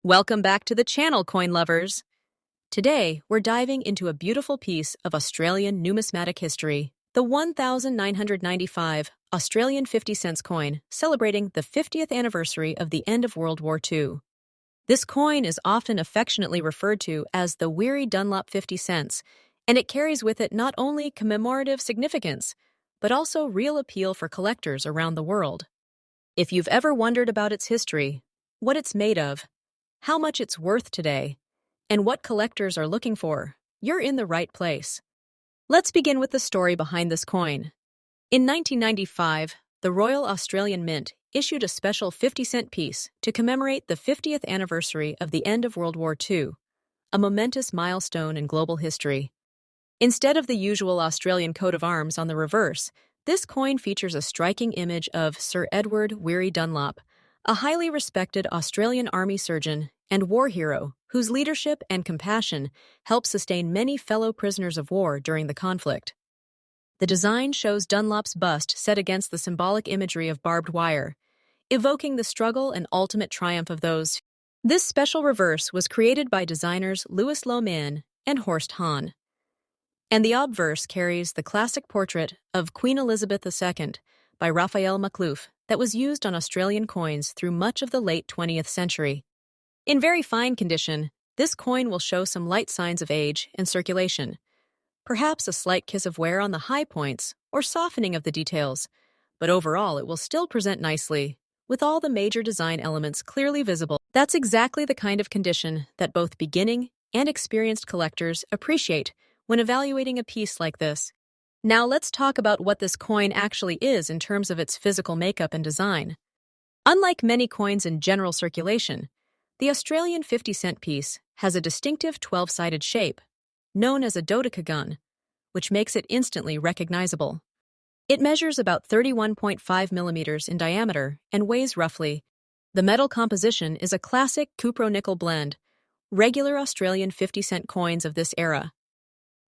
Welcome back to the channel, coin lovers. Today, we're diving into a beautiful piece of Australian numismatic history, the 1995 Australian 50 cents coin, celebrating the 50th anniversary of the end of World War II. This coin is often affectionately referred to as the Weary Dunlop 50 cents, and it carries with it not only commemorative significance, but also real appeal for collectors around the world. If you've ever wondered about its history, what it's made of, how much it's worth today, and what collectors are looking for, you're in the right place. Let's begin with the story behind this coin. In 1995, the Royal Australian Mint issued a special 50-cent piece to commemorate the 50th anniversary of the end of World War II, a momentous milestone in global history. Instead of the usual Australian coat of arms on the reverse, this coin features a striking image of Sir Edward Weary Dunlop, a highly respected Australian Army surgeon and war hero whose leadership and compassion helped sustain many fellow prisoners of war during the conflict. The design shows Dunlop's bust set against the symbolic imagery of barbed wire, evoking the struggle and ultimate triumph of those. This special reverse was created by designers Louis Lohmann and Horst Hahn. And the obverse carries the classic portrait of Queen Elizabeth II by Raphael Maklouf that was used on Australian coins through much of the late 20th century. In very fine condition, this coin will show some light signs of age and circulation, perhaps a slight kiss of wear on the high points or softening of the details, but overall it will still present nicely, with all the major design elements clearly visible. That's exactly the kind of condition that both beginning and experienced collectors appreciate when evaluating a piece like this. Now let's talk about what this coin actually is in terms of its physical makeup and design. Unlike many coins in general circulation, the Australian 50-cent piece has a distinctive 12-sided shape, known as a dodecagon, which makes it instantly recognizable. It measures about 31.5 millimeters in diameter and weighs roughly. The metal composition is a classic cupro-nickel blend, regular Australian 50-cent coins of this era.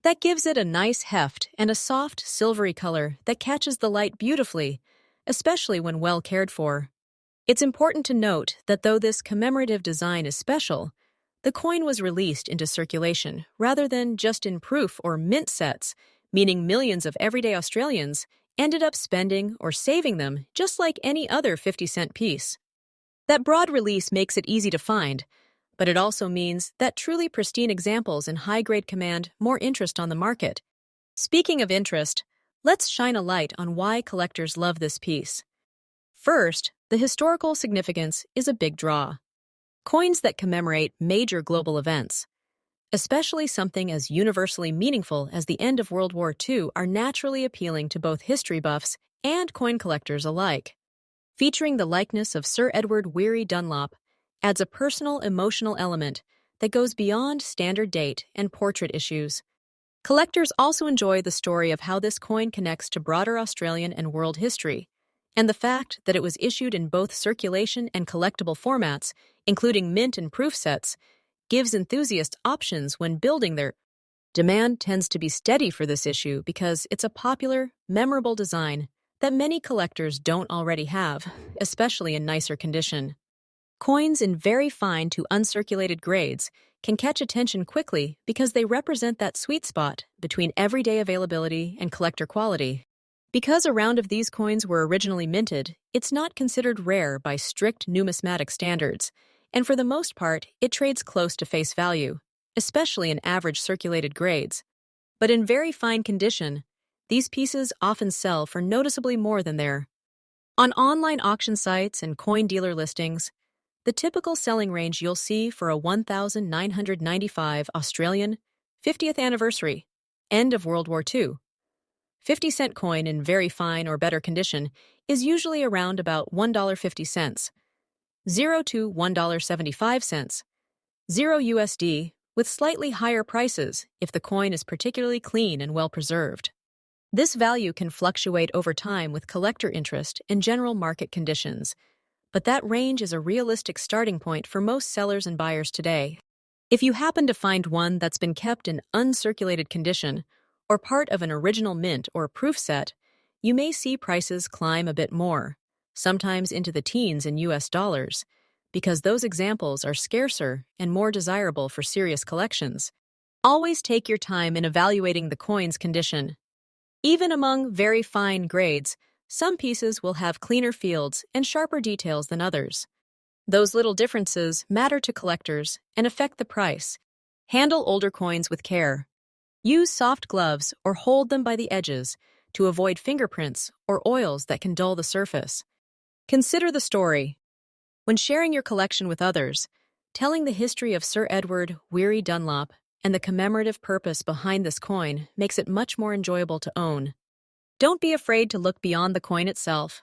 That gives it a nice heft and a soft, silvery color that catches the light beautifully, especially when well cared for. It's important to note that though this commemorative design is special, the coin was released into circulation rather than just in proof or mint sets, meaning millions of everyday Australians ended up spending or saving them just like any other 50-cent piece. That broad release makes it easy to find, but it also means that truly pristine examples in high-grade command more interest on the market. Speaking of interest, let's shine a light on why collectors love this piece. First, the historical significance is a big draw. Coins that commemorate major global events, especially something as universally meaningful as the end of World War II, are naturally appealing to both history buffs and coin collectors alike. Featuring the likeness of Sir Edward Weary Dunlop adds a personal, emotional element that goes beyond standard date and portrait issues. Collectors also enjoy the story of how this coin connects to broader Australian and world history, and the fact that it was issued in both circulation and collectible formats, including mint and proof sets, gives enthusiasts options when building their. Demand tends to be steady for this issue because it's a popular, memorable design that many collectors don't already have, especially in nicer condition. Coins in very fine to uncirculated grades can catch attention quickly because they represent that sweet spot between everyday availability and collector quality. Because a round of these coins were originally minted, it's not considered rare by strict numismatic standards, and for the most part, it trades close to face value, especially in average circulated grades. But in very fine condition, these pieces often sell for noticeably more than their. On online auction sites and coin dealer listings, the typical selling range you'll see for a 1995 Australian 50th anniversary, end of World War II, 50-cent coin in very fine or better condition is usually around about $1.50, 0 to $1.75, 0 USD, with slightly higher prices if the coin is particularly clean and well preserved. This value can fluctuate over time with collector interest and general market conditions, but that range is a realistic starting point for most sellers and buyers today. If you happen to find one that's been kept in uncirculated condition or part of an original mint or proof set, you may see prices climb a bit more, sometimes into the teens in US dollars, because those examples are scarcer and more desirable for serious collections. Always take your time in evaluating the coin's condition. Even among very fine grades, some pieces will have cleaner fields and sharper details than others. Those little differences matter to collectors and affect the price. Handle older coins with care. Use soft gloves or hold them by the edges to avoid fingerprints or oils that can dull the surface. Consider the story. When sharing your collection with others, telling the history of Sir Edward Weary Dunlop and the commemorative purpose behind this coin makes it much more enjoyable to own. Don't be afraid to look beyond the coin itself.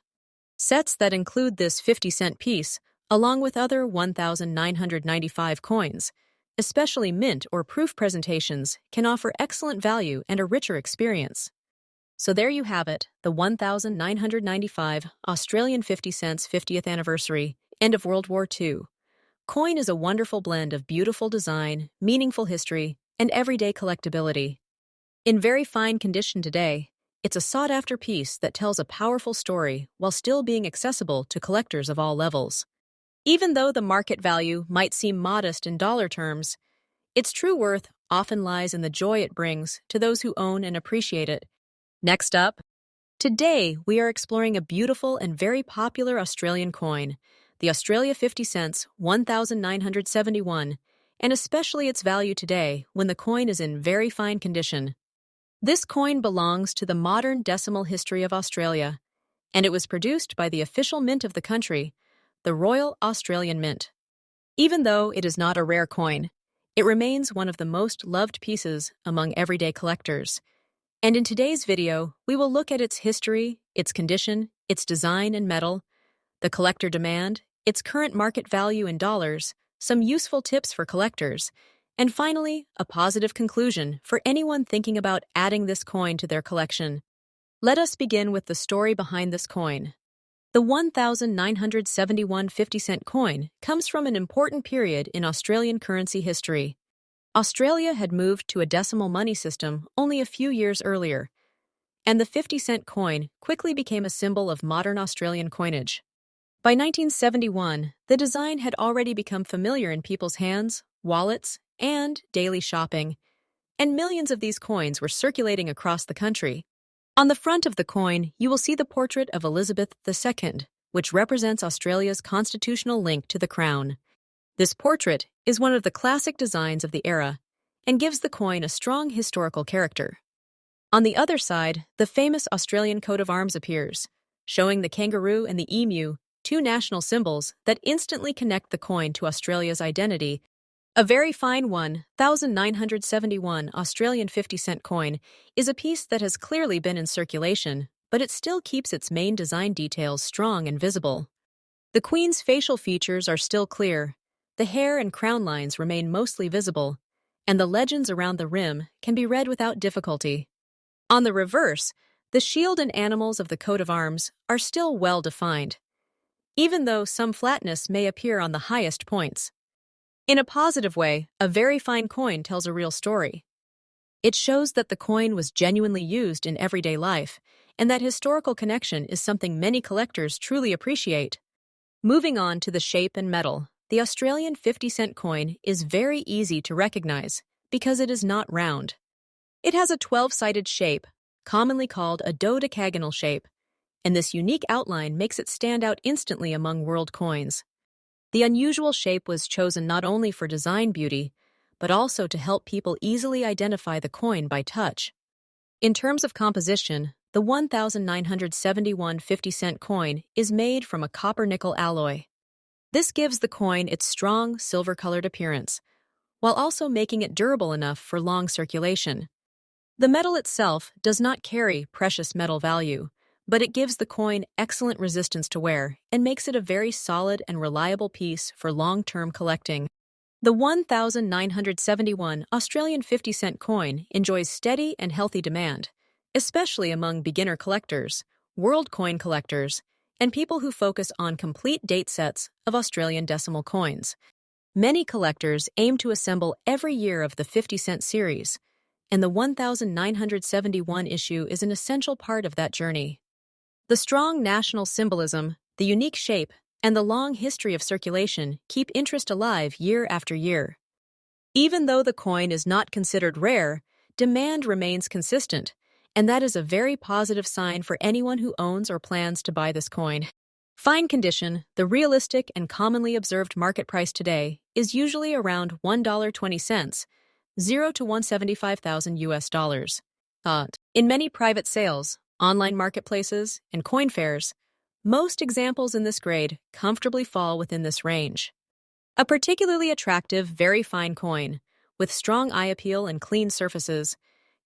Sets that include this 50-cent piece, along with other 1,995 coins, especially mint or proof presentations, can offer excellent value and a richer experience. So there you have it, the 1,995 Australian 50 cents 50th anniversary, end of World War II. Coin is a wonderful blend of beautiful design, meaningful history, and everyday collectability. In very fine condition today, it's a sought-after piece that tells a powerful story while still being accessible to collectors of all levels. Even though the market value might seem modest in dollar terms, its true worth often lies in the joy it brings to those who own and appreciate it. Next up, today we are exploring a beautiful and very popular Australian coin, the Australia 50 cents 1971, and especially its value today when the coin is in very fine condition. This coin belongs to the modern decimal history of Australia, and it was produced by the official mint of the country, the Royal Australian Mint. Even though it is not a rare coin, it remains one of the most loved pieces among everyday collectors. And in today's video, we will look at its history, its condition, its design and metal, the collector demand, its current market value in dollars, some useful tips for collectors, and finally, a positive conclusion for anyone thinking about adding this coin to their collection. Let us begin with the story behind this coin. The 1,971 50-cent coin comes from an important period in Australian currency history. Australia had moved to a decimal money system only a few years earlier, and the 50-cent coin quickly became a symbol of modern Australian coinage. By 1971, the design had already become familiar in people's hands, wallets, and daily shopping, and millions of these coins were circulating across the country. On the front of the coin, you will see the portrait of Elizabeth II, which represents Australia's constitutional link to the Crown. This portrait is one of the classic designs of the era and gives the coin a strong historical character. On the other side, the famous Australian coat of arms appears, showing the kangaroo and the emu, two national symbols that instantly connect the coin to Australia's identity. A very fine 1,971 Australian 50-cent coin is a piece that has clearly been in circulation, but it still keeps its main design details strong and visible. The Queen's facial features are still clear, the hair and crown lines remain mostly visible, and the legends around the rim can be read without difficulty. On the reverse, the shield and animals of the coat of arms are still well defined, even though some flatness may appear on the highest points. In a positive way, a very fine coin tells a real story. It shows that the coin was genuinely used in everyday life, and that historical connection is something many collectors truly appreciate. Moving on to the shape and metal, the Australian 50-cent coin is very easy to recognize because it is not round. It has a 12-sided shape, commonly called a dodecagonal shape, and this unique outline makes it stand out instantly among world coins. The unusual shape was chosen not only for design beauty, but also to help people easily identify the coin by touch. In terms of composition, the 1,971 50-cent coin is made from a copper-nickel alloy. This gives the coin its strong, silver-colored appearance, while also making it durable enough for long circulation. The metal itself does not carry precious metal value, but it gives the coin excellent resistance to wear and makes it a very solid and reliable piece for long-term collecting. The 1,971 Australian 50-cent coin enjoys steady and healthy demand, especially among beginner collectors, world coin collectors, and people who focus on complete date sets of Australian decimal coins. Many collectors aim to assemble every year of the 50-cent series, and the 1,971 issue is an essential part of that journey. The strong national symbolism, the unique shape, and the long history of circulation keep interest alive year after year. Even though the coin is not considered rare, demand remains consistent, and that is a very positive sign for anyone who owns or plans to buy this coin. Fine condition, the realistic and commonly observed market price today is usually around $1.20, 0 to 175,000 US dollars. In many private sales, online marketplaces, and coin fairs, most examples in this grade comfortably fall within this range. A particularly attractive, very fine coin, with strong eye appeal and clean surfaces,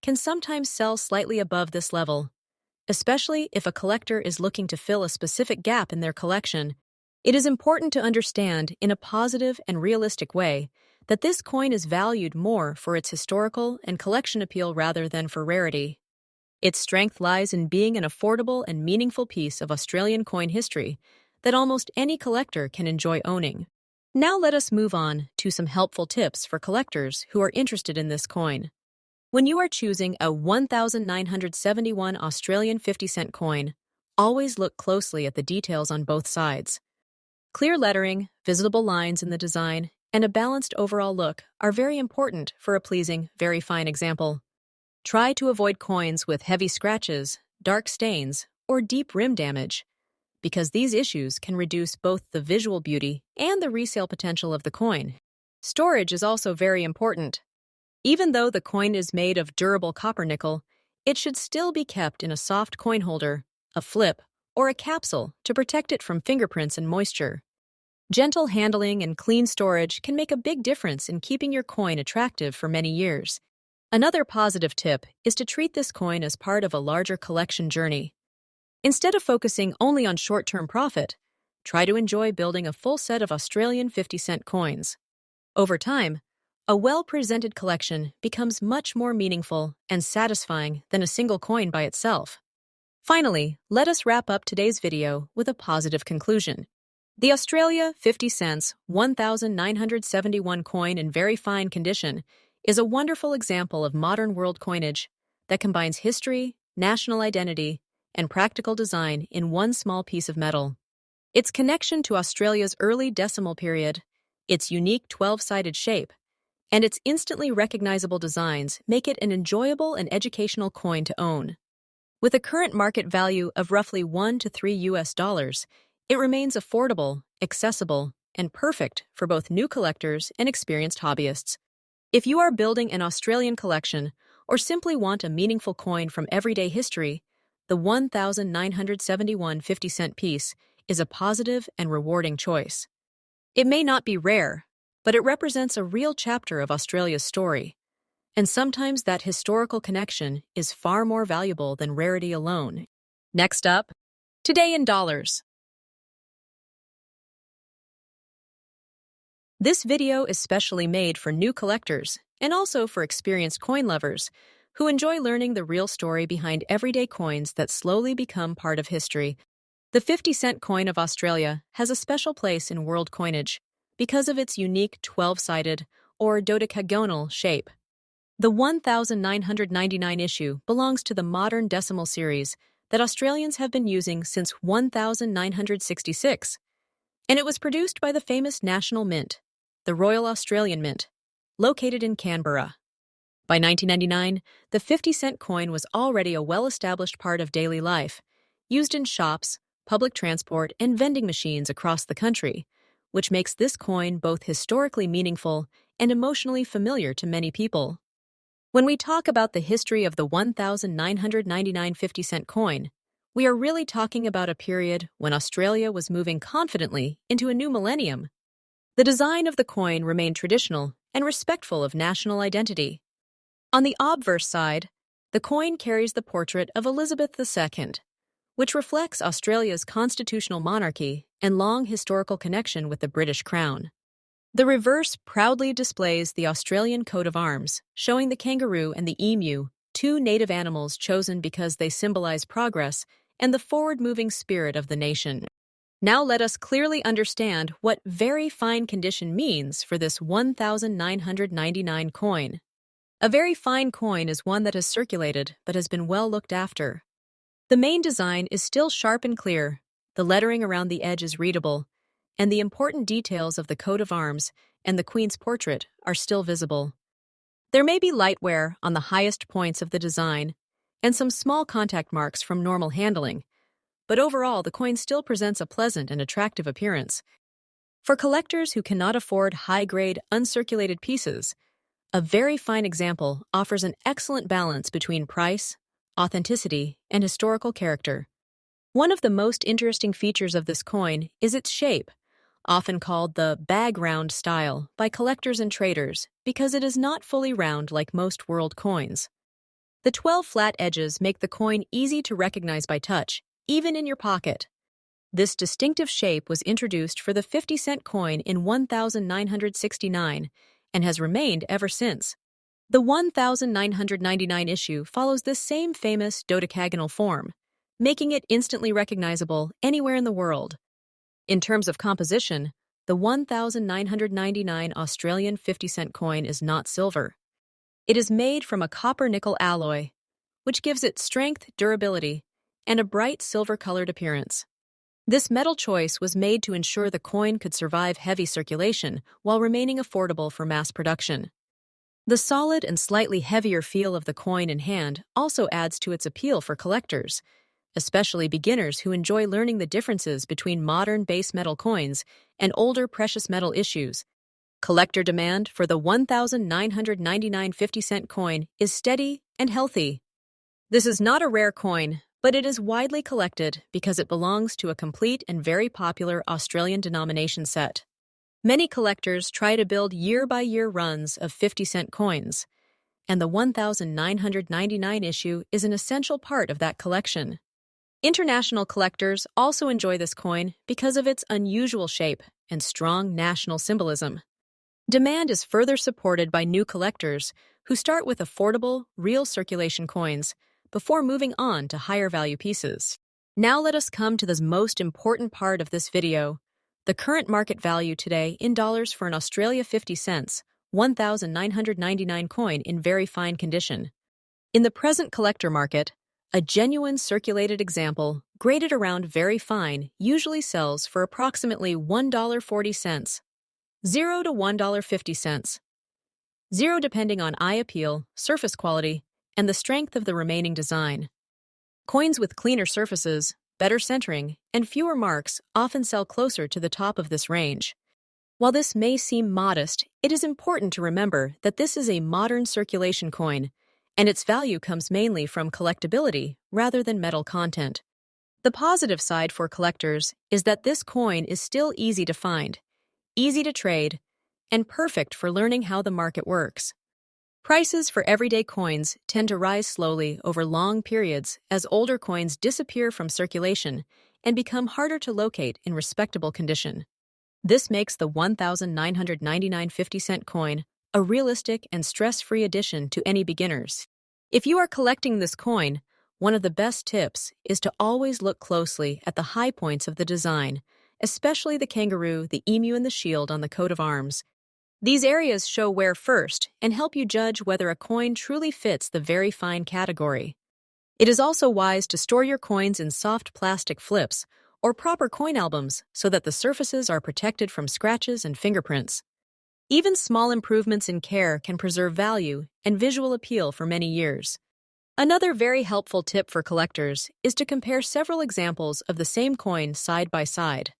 can sometimes sell slightly above this level. Especially if a collector is looking to fill a specific gap in their collection, it is important to understand in a positive and realistic way that this coin is valued more for its historical and collection appeal rather than for rarity. Its strength lies in being an affordable and meaningful piece of Australian coin history that almost any collector can enjoy owning. Now let us move on to some helpful tips for collectors who are interested in this coin. When you are choosing a 1971 Australian 50-cent coin, always look closely at the details on both sides. Clear lettering, visible lines in the design, and a balanced overall look are very important for a pleasing, very fine example. Try to avoid coins with heavy scratches, dark stains, or deep rim damage, because these issues can reduce both the visual beauty and the resale potential of the coin. Storage is also very important. Even though the coin is made of durable copper nickel, it should still be kept in a soft coin holder, a flip, or a capsule to protect it from fingerprints and moisture. Gentle handling and clean storage can make a big difference in keeping your coin attractive for many years. Another positive tip is to treat this coin as part of a larger collection journey. Instead of focusing only on short-term profit, try to enjoy building a full set of Australian 50-cent coins. Over time, a well-presented collection becomes much more meaningful and satisfying than a single coin by itself. Finally, let us wrap up today's video with a positive conclusion. The Australia 50 cents 1971 coin in very fine condition is a wonderful example of modern world coinage that combines history, national identity, and practical design in one small piece of metal. Its connection to Australia's early decimal period, its unique 12-sided shape, and its instantly recognizable designs make it an enjoyable and educational coin to own. With a current market value of roughly 1 to 3 US dollars, it remains affordable, accessible, and perfect for both new collectors and experienced hobbyists. If you are building an Australian collection or simply want a meaningful coin from everyday history, the 1971 50-cent piece is a positive and rewarding choice. It may not be rare, but it represents a real chapter of Australia's story, and sometimes that historical connection is far more valuable than rarity alone. Next up, today in dollars. This video is specially made for new collectors and also for experienced coin lovers who enjoy learning the real story behind everyday coins that slowly become part of history. The 50-cent coin of Australia has a special place in world coinage because of its unique 12-sided or dodecagonal shape. The 1999 issue belongs to the modern decimal series that Australians have been using since 1966, and it was produced by the famous National Mint, the Royal Australian Mint, located in Canberra. By 1999, the 50-cent coin was already a well-established part of daily life, used in shops, public transport, and vending machines across the country, which makes this coin both historically meaningful and emotionally familiar to many people. When we talk about the history of the 1999 50-cent coin, we are really talking about a period when Australia was moving confidently into a new millennium. The design of the coin remained traditional and respectful of national identity. On the obverse side, the coin carries the portrait of Elizabeth II, which reflects Australia's constitutional monarchy and long historical connection with the British Crown. The reverse proudly displays the Australian coat of arms, showing the kangaroo and the emu, two native animals chosen because they symbolize progress and the forward-moving spirit of the nation. Now let us clearly understand what very fine condition means for this 1999 coin. A very fine coin is one that has circulated but has been well looked after. The main design is still sharp and clear, the lettering around the edge is readable, and the important details of the coat of arms and the Queen's portrait are still visible. There may be light wear on the highest points of the design and some small contact marks from normal handling, but overall the coin still presents a pleasant and attractive appearance. For collectors who cannot afford high-grade, uncirculated pieces, a very fine example offers an excellent balance between price, authenticity, and historical character. One of the most interesting features of this coin is its shape, often called the bag round style by collectors and traders because it is not fully round like most world coins. The 12 flat edges make the coin easy to recognize by touch, even in your pocket. This distinctive shape was introduced for the 50-cent coin in 1969 and has remained ever since. The 1999 issue follows this same famous dodecagonal form, making it instantly recognizable anywhere in the world. In terms of composition, the 1999 Australian 50-cent coin is not silver. It is made from a copper-nickel alloy, which gives it strength, durability, and a bright silver-colored appearance. This metal choice was made to ensure the coin could survive heavy circulation while remaining affordable for mass production. The solid and slightly heavier feel of the coin in hand also adds to its appeal for collectors, especially beginners who enjoy learning the differences between modern base metal coins and older precious metal issues. Collector demand for the 1999 50-cent coin is steady and healthy. This is not a rare coin, but it is widely collected because it belongs to a complete and very popular Australian denomination set. Many collectors try to build year-by-year runs of 50-cent coins, and the 1999 issue is an essential part of that collection. International collectors also enjoy this coin because of its unusual shape and strong national symbolism. Demand is further supported by new collectors who start with affordable, real circulation coins before moving on to higher value pieces. Now let us come to the most important part of this video, the current market value today in dollars for an Australia 50 cents, 1999 coin in very fine condition. In the present collector market, a genuine circulated example, graded around very fine, usually sells for approximately $1.40, 0 to $1.50, 0 depending on eye appeal, surface quality, and the strength of the remaining design. Coins with cleaner surfaces, better centering, and fewer marks often sell closer to the top of this range. While this may seem modest, it is important to remember that this is a modern circulation coin, and its value comes mainly from collectability rather than metal content. The positive side for collectors is that this coin is still easy to find, easy to trade, and perfect for learning how the market works. Prices for everyday coins tend to rise slowly over long periods as older coins disappear from circulation and become harder to locate in respectable condition. This makes the 1999 50-cent coin a realistic and stress-free addition to any beginners. If you are collecting this coin, one of the best tips is to always look closely at the high points of the design, especially the kangaroo, the emu, and the shield on the coat of arms. These areas show wear first and help you judge whether a coin truly fits the very fine category. It is also wise to store your coins in soft plastic flips or proper coin albums so that the surfaces are protected from scratches and fingerprints. Even small improvements in care can preserve value and visual appeal for many years. Another very helpful tip for collectors is to compare several examples of the same coin side by side.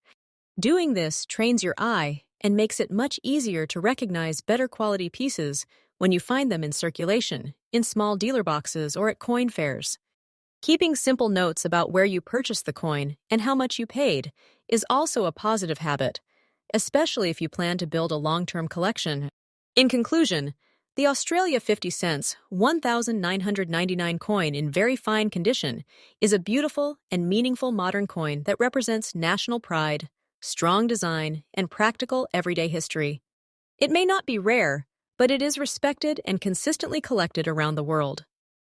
Doing this trains your eye and makes it much easier to recognize better quality pieces when you find them in circulation, in small dealer boxes, or at coin fairs. Keeping simple notes about where you purchased the coin and how much you paid is also a positive habit, especially if you plan to build a long-term collection. In conclusion, the Australia 50 cents 1999 coin in very fine condition is a beautiful and meaningful modern coin that represents national pride, strong design, and practical everyday history. It may not be rare, but it is respected and consistently collected around the world.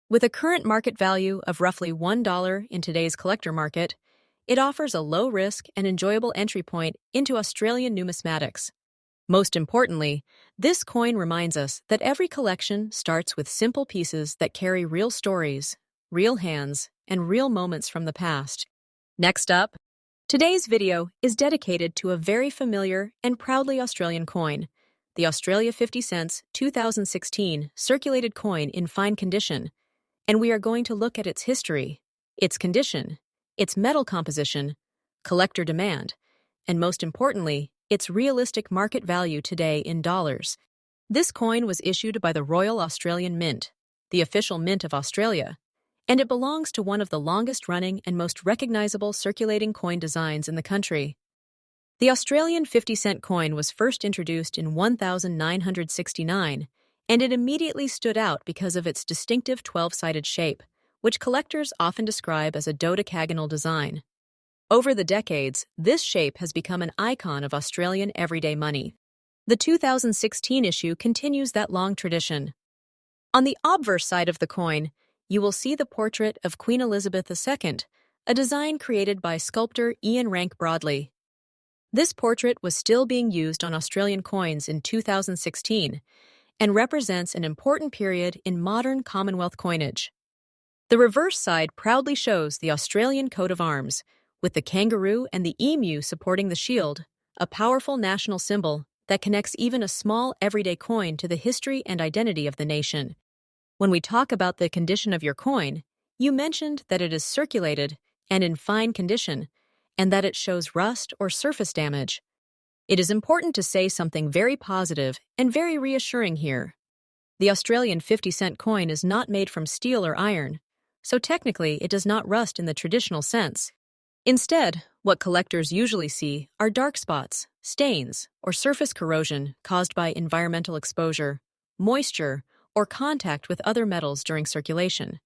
With a current market value of roughly $1 in today's collector market, it offers a low-risk and enjoyable entry point into Australian numismatics. Most importantly, this coin reminds us that every collection starts with simple pieces that carry real stories, real hands, and real moments from the past. Next up, Today's video is dedicated to a very familiar and proudly Australian coin, the Australia 50 cents 2016 circulated coin in fine condition, and we are going to look at its history, its condition, its metal composition, collector demand, and most importantly, its realistic market value today in dollars. This coin was issued by the Royal Australian Mint, the official mint of Australia, and it belongs to one of the longest-running and most recognizable circulating coin designs in the country. The Australian 50-cent coin was first introduced in 1969, and it immediately stood out because of its distinctive 12-sided shape, which collectors often describe as a dodecagonal design. Over the decades, this shape has become an icon of Australian everyday money. The 2016 issue continues that long tradition. On the obverse side of the coin, you will see the portrait of Queen Elizabeth II, a design created by sculptor Ian Rank Broadley. This portrait was still being used on Australian coins in 2016 and represents an important period in modern Commonwealth coinage. The reverse side proudly shows the Australian coat of arms, with the kangaroo and the emu supporting the shield, a powerful national symbol that connects even a small everyday coin to the history and identity of the nation. When we talk about the condition of your coin, you mentioned that it is circulated and in fine condition, and that it shows rust or surface damage. It is important to say something very positive and very reassuring here. The Australian 50-cent coin is not made from steel or iron, so technically it does not rust in the traditional sense. Instead, what collectors usually see are dark spots, stains, or surface corrosion caused by environmental exposure, moisture, or contact with other metals during circulation.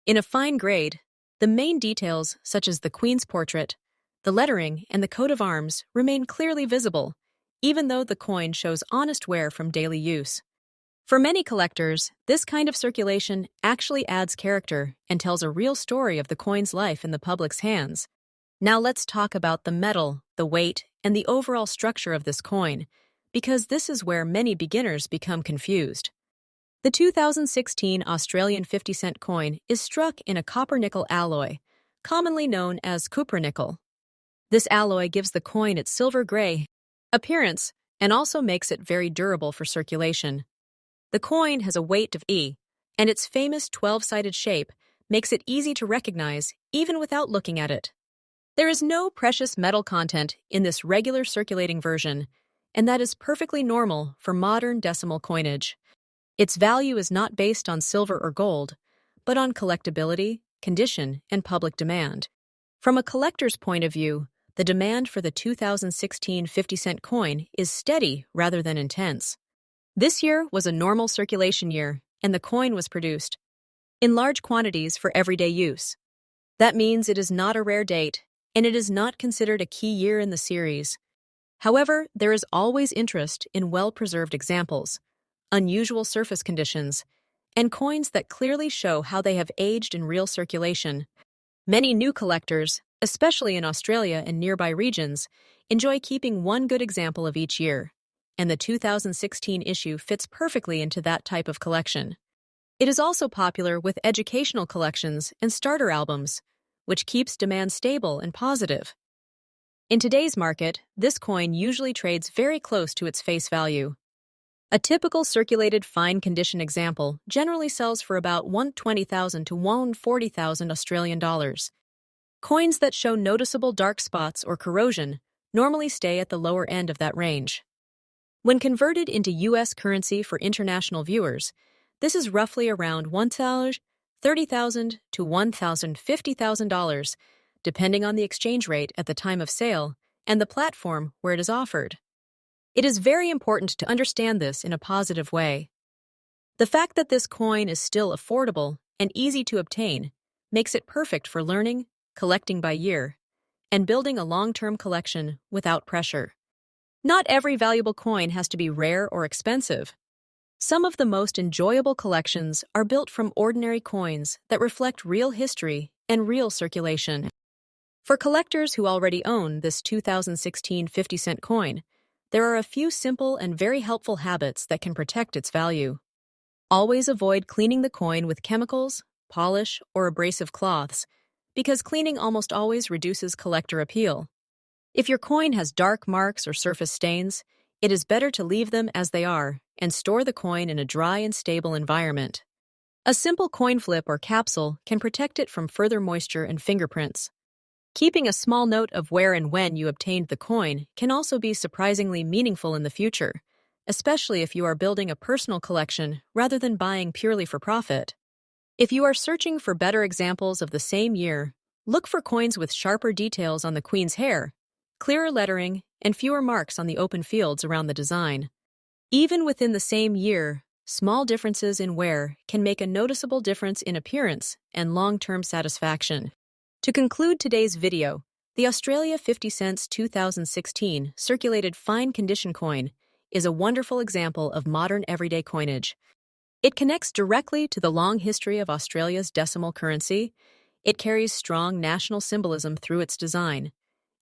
In a fine grade, the main details, such as the Queen's portrait, the lettering, and the coat of arms, remain clearly visible, even though the coin shows honest wear from daily use. For many collectors, this kind of circulation actually adds character and tells a real story of the coin's life in the public's hands. Now let's talk about the metal, the weight, and the overall structure of this coin, because this is where many beginners become confused. The 2016 Australian 50-cent coin is struck in a copper-nickel alloy, commonly known as cupronickel. This alloy gives the coin its silver-gray appearance and also makes it very durable for circulation. The coin has a weight of E, and its famous 12-sided shape makes it easy to recognize even without looking at it. There is no precious metal content in this regular circulating version, and that is perfectly normal for modern decimal coinage. Its value is not based on silver or gold, but on collectability, condition, and public demand. From a collector's point of view, the demand for the 2016 50-cent coin is steady rather than intense. This year was a normal circulation year, and the coin was produced in large quantities for everyday use. That means it is not a rare date, and it is not considered a key year in the series. However, there is always interest in well-preserved examples, unusual surface conditions, and coins that clearly show how they have aged in real circulation. Many new collectors, especially in Australia and nearby regions, enjoy keeping one good example of each year, and the 2016 issue fits perfectly into that type of collection. It is also popular with educational collections and starter albums, which keeps demand stable and positive. In today's market, this coin usually trades very close to its face value. A typical circulated fine condition example generally sells for about $120,000 to $140,000 Australian dollars. Coins that show noticeable dark spots or corrosion normally stay at the lower end of that range. When converted into U.S. currency for international viewers, this is roughly around $130,000 to $150,000, depending on the exchange rate at the time of sale and the platform where it is offered. It is very important to understand this in a positive way. The fact that this coin is still affordable and easy to obtain makes it perfect for learning, collecting by year, and building a long-term collection without pressure. Not every valuable coin has to be rare or expensive. Some of the most enjoyable collections are built from ordinary coins that reflect real history and real circulation. For collectors who already own this 2016 50-cent coin, there are a few simple and very helpful habits that can protect its value. Always avoid cleaning the coin with chemicals, polish, or abrasive cloths, because cleaning almost always reduces collector appeal. If your coin has dark marks or surface stains, it is better to leave them as they are and store the coin in a dry and stable environment. A simple coin flip or capsule can protect it from further moisture and fingerprints. Keeping a small note of where and when you obtained the coin can also be surprisingly meaningful in the future, especially if you are building a personal collection rather than buying purely for profit. If you are searching for better examples of the same year, look for coins with sharper details on the queen's hair, clearer lettering, and fewer marks on the open fields around the design. Even within the same year, small differences in wear can make a noticeable difference in appearance and long-term satisfaction. To conclude today's video, the Australia 50 cents 2016 circulated fine condition coin is a wonderful example of modern everyday coinage. It connects directly to the long history of Australia's decimal currency, it carries strong national symbolism through its design,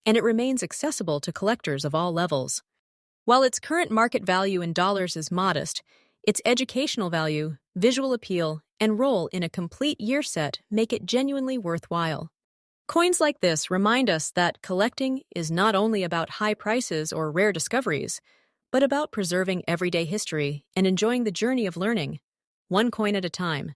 and it remains accessible to collectors of all levels. While its current market value in dollars is modest, its educational value, visual appeal, and role in a complete year set make it genuinely worthwhile. Coins like this remind us that collecting is not only about high prices or rare discoveries, but about preserving everyday history and enjoying the journey of learning, one coin at a time.